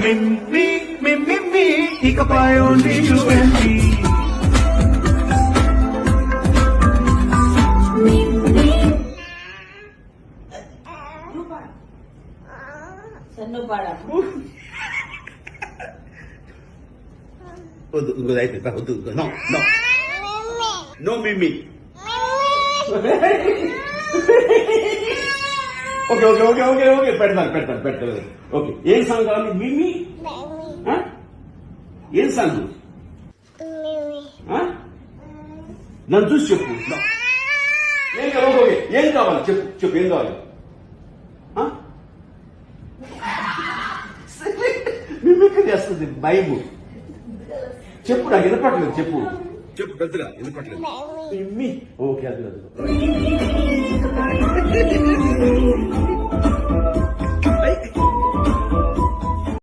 me, ఇకపై only you and me. నువ్వు పాడా వద్దు ఇంకోది అయిపోయింది వద్దు నో నో నో మిమ్మీ okay okay okay okay okay పెడతాను ఓకే ఏం సాంగ్ కావాలి మిమ్మీ ఏం సాంగ్ నన్ను చూసి చెప్పు ఏం కావాలి ఓకే ఏం కావాలి చెప్పు ఏం కావాలి మిమ్మల్ని చేస్తుంది భయము చెప్పు నాకు వినపట్లేదు చెప్పు పెద్దగా వినపట్లేదు ఓకే అది